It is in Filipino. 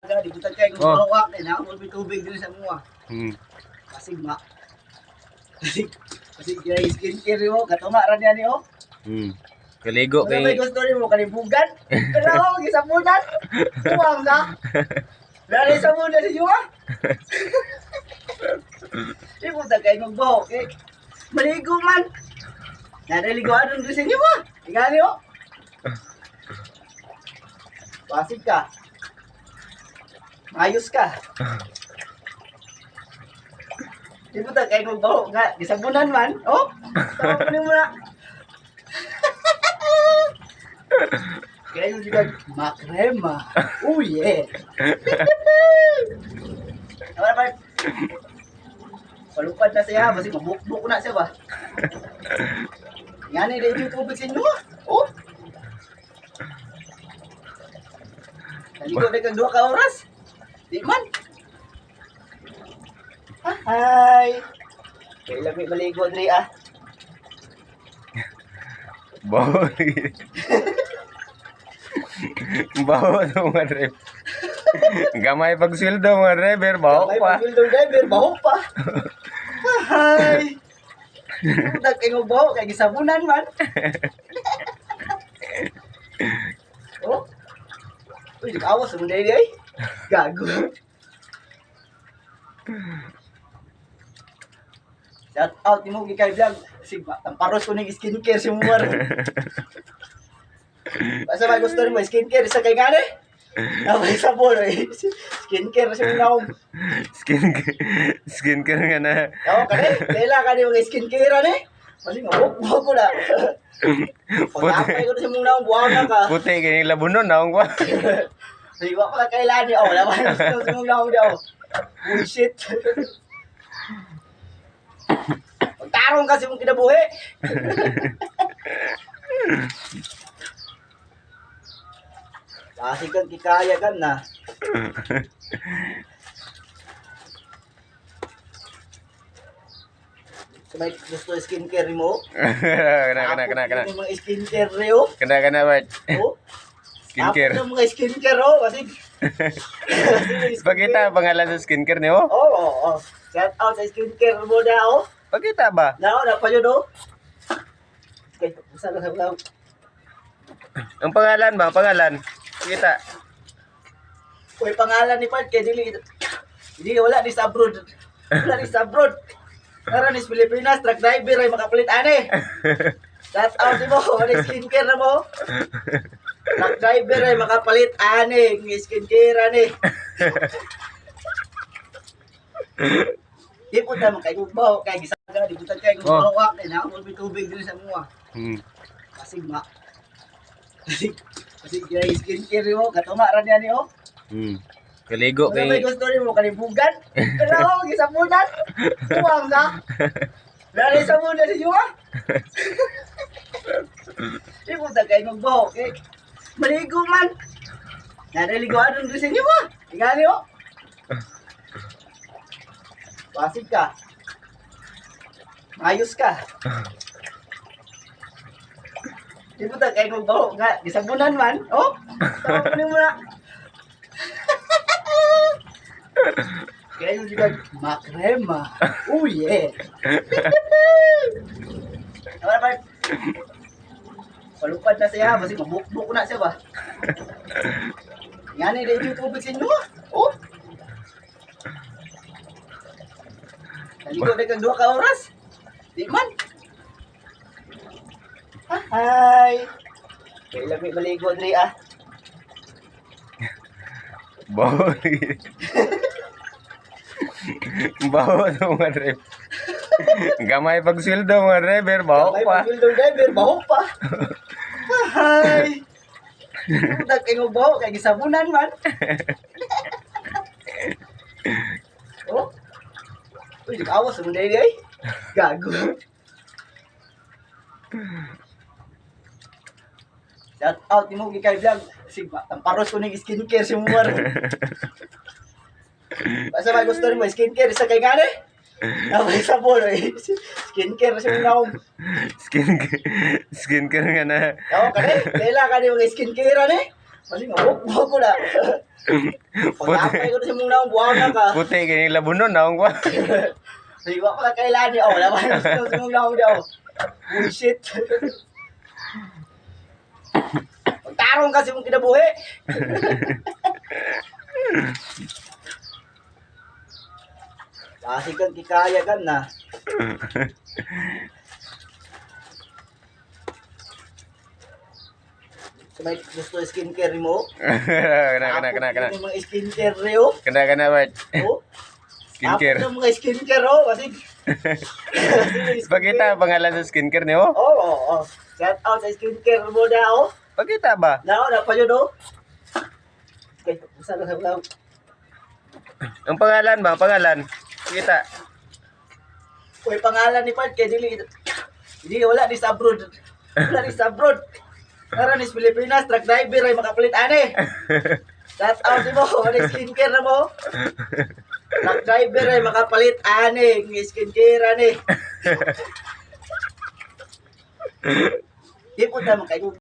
Di butang kay kung bawa kay na mo tubig diri sa mga. Kasi ma. Kasi kaya skincare mo katuma ra niya ni oh. Kaligo Kaya may kay gusto nimo kalibugan. Pero ako gisabunan. Tuwang ka. Dali sa muna si Juma. Di butang kay kung bawa kay maligo man. Nadaligo adun diri sa inyo mo. Ingani oh. Pasig ka. Ayos ka. Di ba kay kung baho nga, gisabunan man, oh? Tawag mo na. Kaya yung juga makrema. Oh yeah. Apa ba? Palupad na siya, basi mabukbuk na siya ba? Ngani na yung tubig sa inyo, oh? Naligo na kang 2 ka oras. Di man. Hi. Kailan may maligo diri ah. bawo. Bawo to mga driver. Gamay pag sweldo mga driver, bawo May pa. pagbuilding driver, baho pa. Hi. Udak kay mo baho kay gisabunan man. Oh. Uy, awas mo dai ay. Gago. Shout out mo gikay vlog. Sigma, tamparos ko ning skincare si Muar. Basta may gusto mo skincare sa kay ngani? Naway sabon eh. Skincare sa mga Skincare nga na. Ako kani, lela ka ni mga skincare ani. Kasi mabuk ko na. Pagkakay ko na sa mga naong buwan na ka. Puti kini labunon naong pa. Sige pa pala kailan niya. Oh, laban na sa mga naong daw. Bullshit. Pagtarong kasi mong kinabuhi. Kasi kang kikaya kan na. May gusto skincare mo? Kena. Yung mga skincare mo? Kena Bart. Oh? Skincare. Ako ng mga skincare oh. Kasi Pakita pangalan sa skincare niyo. Oo. Shout out sa skincare mo na oh. Pakita ba? Na pa yun oh. Okay, usa na sa mga. Ang pangalan ba? Pangalan. Pakita. Kung pangalan ni Pat, kaya dili wala ni sa abroad. Wala ni sa abroad. Karon is Pilipinas, truck driver ay makapalit ani. Shout out mo, ano skincare na mo? Truck driver ay makapalit ani, ng skincare ani. Di po naman kay Gugbaw, kay Gisaga, di po kay Gugbaw, kay na, mo tubig diri sa mga. Kasi ma. Kasi kaya skincare mo, katuma ra niya ni oh. Kaligo Kaya may kay gusto nimo kalibugan. Pero ako gisabunan. Tuwang ka. Dali sa muna si Juma. Di po kay magbaho kay maligo man. Nadaligo adun diri sa inyo mo. Ingani oh. Pasig ka. Ayos ka. Di po kay magbaho nga gisabunan man. Oh. Tawag mo na. Kaya yung juga makrema. Oh yeah. Apa ba? Palupad na siya, basi mabukbuk na siya ba? Ngani na yung tubig sa inyo oh. Naligo na kang 2 ka oras. Di man. Hi. Kailan may maligo diri ah. bawo. Bawo to mga driver. Gamay pag sweldo mga driver, bawo May pa. pagbuilding driver, baho pa. Hi. Udak kay mo baho kay gisabunan man. Oh. Uy, awas mo dai ay. Gago. Shout out mo gikay vlog. Sigma, tamparos ko ning skincare si Muar. Basta may gusto mo skincare sa kay ngani? Naway sabon eh. Skincare sa mga naong. Skincare nga na. Ako kani, lela ka ni mga skincare ani. Kasi nga, buhok ko na. Pag-apay ko na si mong naong buhaw na ka. Puti kini labunon naong ko. Hindi ko pala kailan niya. Wala ba yung si mong naong niya. Bullshit. Pagtarong kasi mong kinabuhi. Kasi kang kikaya ka na. May gusto skincare mo? Kena. Yung mga skincare reo. Kena Bart. Oh. Skincare. Tapos yung mga skincare oh. Kasi Pakita pangalan sa skincare niyo. Oo. Shout out sa skincare mo na oh. Pakita ba? Na pa yun oh. Okay, usa na sa Ang pangalan ba? Pangalan. Pakita. Uy, pangalan ni Pat kay dili wala ni sa abroad. Wala ni sa abroad. Karon is Pilipinas, truck driver ay makapalit ani. Shout out mo, ano skincare na mo? Truck driver ay makapalit ani, ng skincare ani. Di po tayo makain.